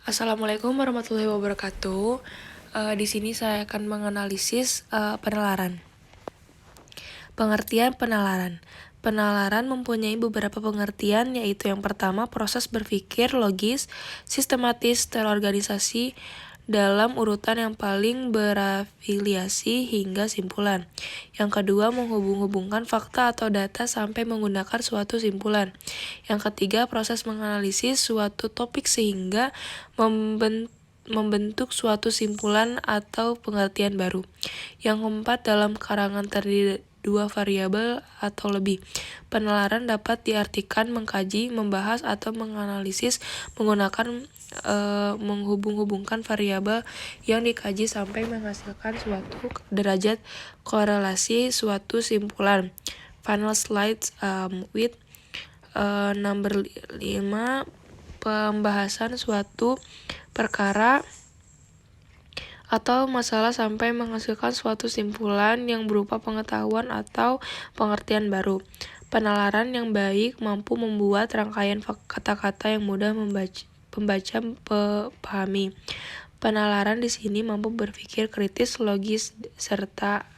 Assalamualaikum warahmatullahi wabarakatuh. Di sini saya akan menganalisis penalaran. Pengertian penalaran. Penalaran mempunyai beberapa pengertian, yaitu yang pertama, proses berpikir logis, sistematis, terorganisasi dalam urutan yang paling berafiliasi hingga simpulan. Yang kedua, menghubung-hubungkan fakta atau data sampai menggunakan suatu simpulan. Yang ketiga, proses menganalisis suatu topik sehingga membentuk suatu simpulan atau pengertian baru. Yang keempat, dalam karangan terdiri dua variabel atau lebih. Penalaran dapat diartikan mengkaji, membahas, atau menganalisis menggunakan menghubung-hubungkan variabel yang dikaji sampai menghasilkan suatu derajat korelasi suatu simpulan. Final slides with number 5, pembahasan suatu perkara atau masalah sampai menghasilkan suatu simpulan yang berupa pengetahuan atau pengertian baru. Penalaran yang baik mampu membuat rangkaian kata-kata yang mudah pembaca pahami. Penalaran di sini mampu berpikir kritis, logis, serta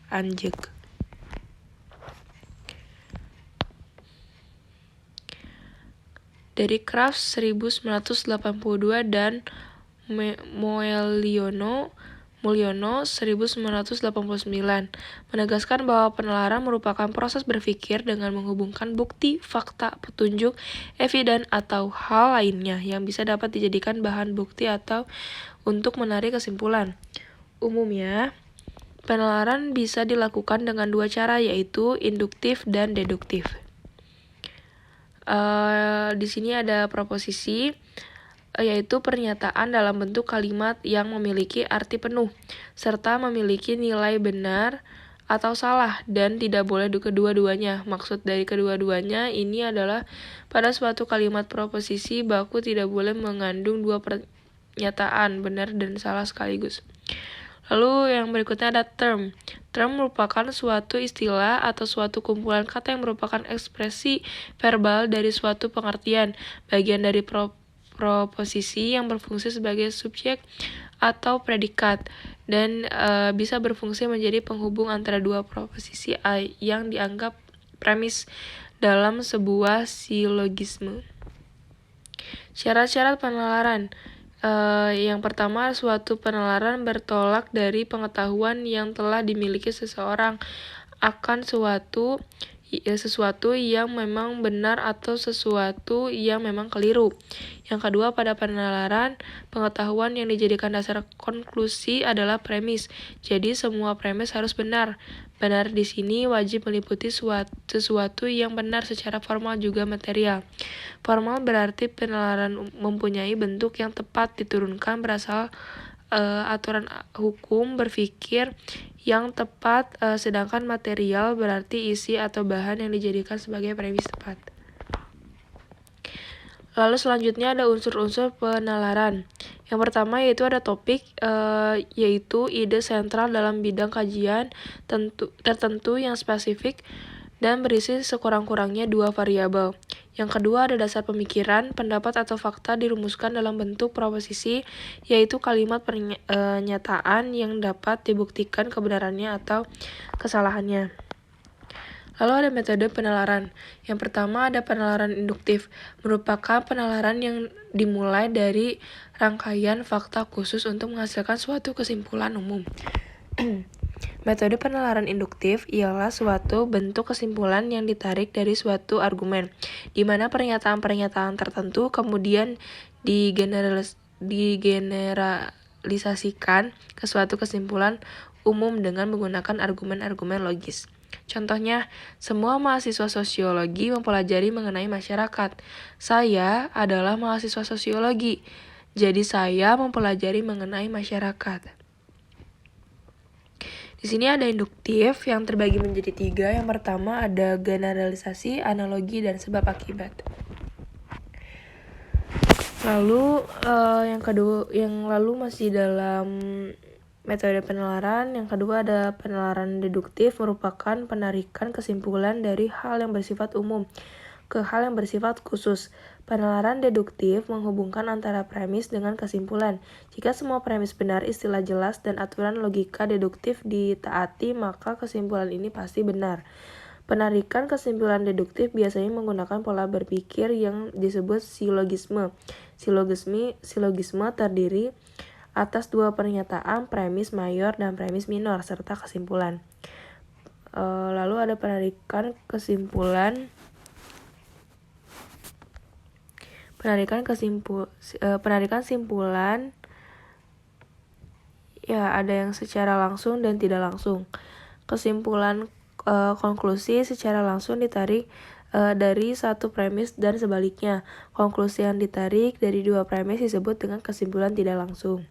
anjek. Dari Kraft 1982 dan Mulyono 1989 menegaskan bahwa penalaran merupakan proses berpikir dengan menghubungkan bukti, fakta, petunjuk, eviden, atau hal lainnya yang bisa dapat dijadikan bahan bukti atau untuk menarik kesimpulan. Umumnya, penalaran bisa dilakukan dengan dua cara, yaitu induktif dan deduktif. Di sini ada proposisi, yaitu pernyataan dalam bentuk kalimat yang memiliki arti penuh, serta memiliki nilai benar atau salah, dan tidak boleh kedua-duanya. Maksud dari kedua-duanya ini adalah pada suatu kalimat proposisi baku tidak boleh mengandung dua pernyataan, benar dan salah sekaligus. Lalu yang berikutnya ada term. Term merupakan suatu istilah atau suatu kumpulan kata yang merupakan ekspresi verbal dari suatu pengertian, bagian dari proposisi yang berfungsi sebagai subjek atau predikat, dan bisa berfungsi menjadi penghubung antara dua proposisi yang dianggap premis dalam sebuah silogisme. Syarat-syarat penalaran. Yang pertama, suatu penalaran bertolak dari pengetahuan yang telah dimiliki seseorang akan sesuatu yang memang benar atau sesuatu yang memang keliru. Yang kedua, pada penalaran, pengetahuan yang dijadikan dasar konklusi adalah premis. Jadi semua premis harus benar. Benar di sini wajib meliputi sesuatu yang benar secara formal juga material. Formal berarti penalaran mempunyai bentuk yang tepat diturunkan berasal aturan hukum berpikir yang tepat, sedangkan material berarti isi atau bahan yang dijadikan sebagai premis tepat. Lalu selanjutnya ada unsur-unsur penalaran. Yang pertama yaitu ada topik, yaitu ide sentral dalam bidang kajian tertentu yang spesifik dan berisi sekurang-kurangnya dua variabel. Yang kedua ada dasar pemikiran, pendapat atau fakta dirumuskan dalam bentuk proposisi, yaitu kalimat pernyataan yang dapat dibuktikan kebenarannya atau kesalahannya. Lalu ada metode penalaran. Yang pertama ada penalaran induktif, merupakan penalaran yang dimulai dari rangkaian fakta khusus untuk menghasilkan suatu kesimpulan umum. Metode penalaran induktif ialah suatu bentuk kesimpulan yang ditarik dari suatu argumen, di mana pernyataan-pernyataan tertentu kemudian digeneralisasikan ke suatu kesimpulan umum dengan menggunakan argumen-argumen logis. Contohnya, semua mahasiswa sosiologi mempelajari mengenai masyarakat. Saya adalah mahasiswa sosiologi, jadi saya mempelajari mengenai masyarakat. Di sini ada induktif yang terbagi menjadi 3. Yang pertama ada generalisasi, analogi, dan sebab akibat. Lalu yang lalu masih dalam metode penalaran. Yang kedua ada penalaran deduktif, merupakan penarikan kesimpulan dari hal yang bersifat umum. ke hal yang bersifat khusus. Penalaran deduktif menghubungkan antara premis dengan kesimpulan. Jika semua premis benar, istilah jelas, dan aturan logika deduktif ditaati, maka kesimpulan ini pasti benar. Penarikan kesimpulan deduktif biasanya menggunakan pola berpikir yang disebut silogisme. Silogisme terdiri atas dua pernyataan, premis mayor dan premis minor, serta kesimpulan. Lalu ada penarikan simpulan. Ya, ada yang secara langsung dan tidak langsung. Kesimpulan konklusi secara langsung ditarik dari satu premis dan sebaliknya. Konklusi yang ditarik dari dua premis disebut dengan kesimpulan tidak langsung.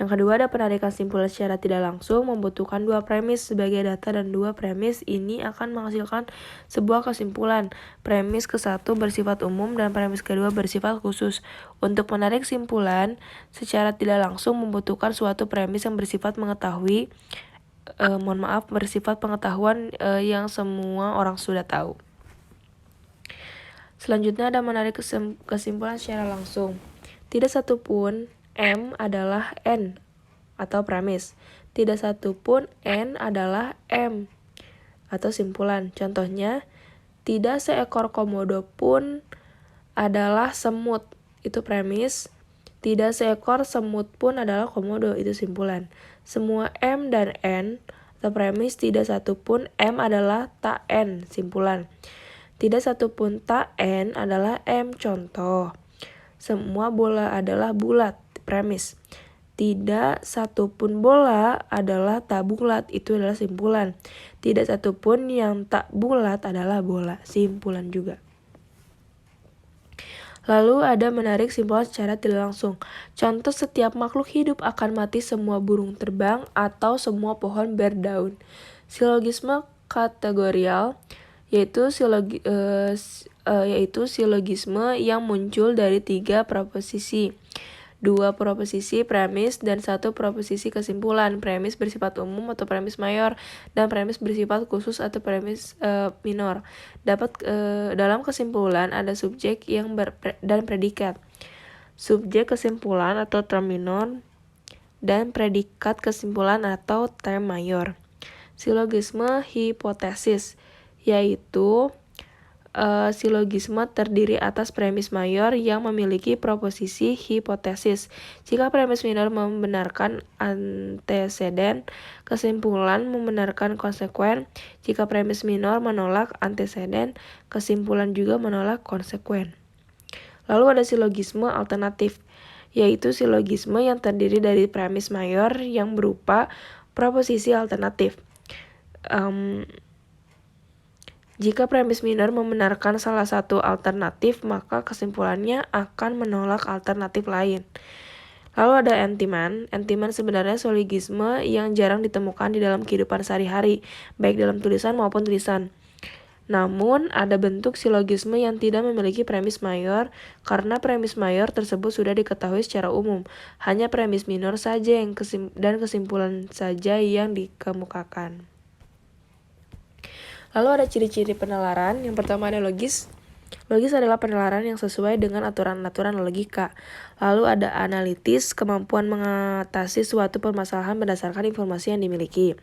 Yang kedua ada penarikan simpulan secara tidak langsung, membutuhkan dua premis sebagai data dan dua premis ini akan menghasilkan sebuah kesimpulan. Premis ke-1 bersifat umum dan premis kedua bersifat khusus. Untuk menarik simpulan secara tidak langsung membutuhkan suatu premis yang bersifat bersifat pengetahuan yang semua orang sudah tahu. Selanjutnya ada menarik kesimpulan secara langsung. Tidak satupun M adalah N atau premis. Tidak satupun N adalah M atau simpulan. Contohnya, tidak seekor komodo pun adalah semut. Itu premis. Tidak seekor semut pun adalah komodo. Itu simpulan. Semua M dan N atau premis, tidak satupun M adalah tak N. Simpulan. Tidak satupun tak N adalah M. Contoh. Semua bola adalah bulat, premis. Tidak satupun bola adalah tak bulat, itu adalah simpulan. Tidak satupun yang tak bulat adalah bola, simpulan juga. Lalu ada menarik simpulan secara tidak langsung. Contoh, setiap makhluk hidup akan mati, semua burung terbang, atau semua pohon berdaun. Silogisme kategorial yaitu silogisme yang muncul dari tiga proposisi, dua proposisi premis dan satu proposisi kesimpulan. Premis bersifat umum atau premis mayor dan premis bersifat khusus atau premis minor. Dalam kesimpulan ada subjek dan predikat. Subjek kesimpulan atau term minor dan predikat kesimpulan atau term mayor. Silogisme hipotesis yaitu silogisme terdiri atas premis mayor yang memiliki proposisi hipotesis. Jika premis minor membenarkan anteseden, kesimpulan membenarkan konsekuen. Jika premis minor menolak anteseden, kesimpulan juga menolak konsekuen. Lalu ada silogisme alternatif, yaitu silogisme yang terdiri dari premis mayor yang berupa proposisi alternatif. Jika premis minor membenarkan salah satu alternatif, maka kesimpulannya akan menolak alternatif lain. Lalu ada entiman. Entiman sebenarnya silogisme yang jarang ditemukan di dalam kehidupan sehari-hari, baik dalam tulisan maupun tulisan. Namun, ada bentuk silogisme yang tidak memiliki premis mayor, karena premis mayor tersebut sudah diketahui secara umum. Hanya premis minor saja dan kesimpulan saja yang dikemukakan. Lalu ada ciri-ciri penalaran. Yang pertama ada logis. Logis adalah penalaran yang sesuai dengan aturan-aturan logika. Lalu ada analitis, kemampuan mengatasi suatu permasalahan berdasarkan informasi yang dimiliki.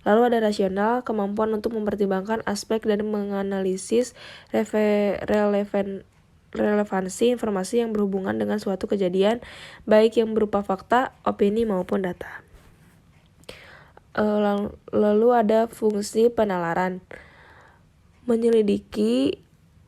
Lalu ada rasional, kemampuan untuk mempertimbangkan aspek dan menganalisis relevansi informasi yang berhubungan dengan suatu kejadian, baik yang berupa fakta, opini, maupun data. Lalu ada fungsi penalaran. Menyelidiki,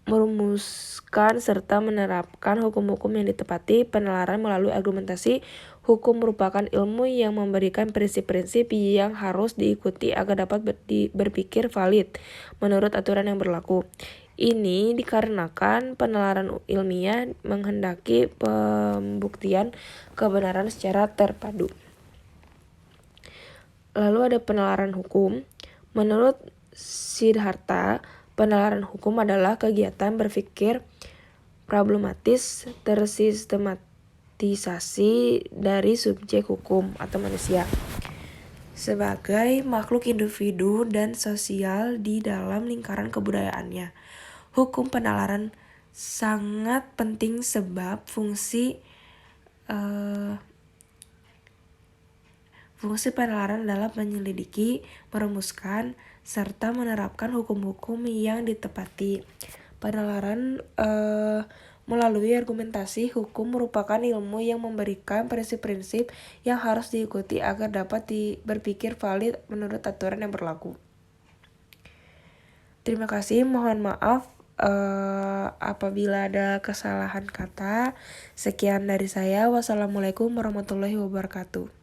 merumuskan, serta menerapkan hukum-hukum yang ditepati. Penalaran melalui argumentasi. Hukum merupakan ilmu yang memberikan prinsip-prinsip yang harus diikuti agar dapat berpikir valid menurut aturan yang berlaku. Ini dikarenakan penalaran ilmiah menghendaki pembuktian kebenaran secara terpadu. Lalu ada penalaran hukum. Menurut Siddhartha, penalaran hukum adalah kegiatan berpikir problematis tersistematisasi dari subjek hukum atau manusia sebagai makhluk individu dan sosial di dalam lingkaran kebudayaannya. Hukum penalaran sangat penting sebab fungsi penalaran dalam menyelidiki, merumuskan, serta menerapkan hukum-hukum yang ditepati. Penalaran melalui argumentasi hukum merupakan ilmu yang memberikan prinsip-prinsip yang harus diikuti agar dapat berpikir valid menurut aturan yang berlaku. Terima kasih, mohon maaf apabila ada kesalahan kata. Sekian dari saya. Wassalamualaikum warahmatullahi wabarakatuh.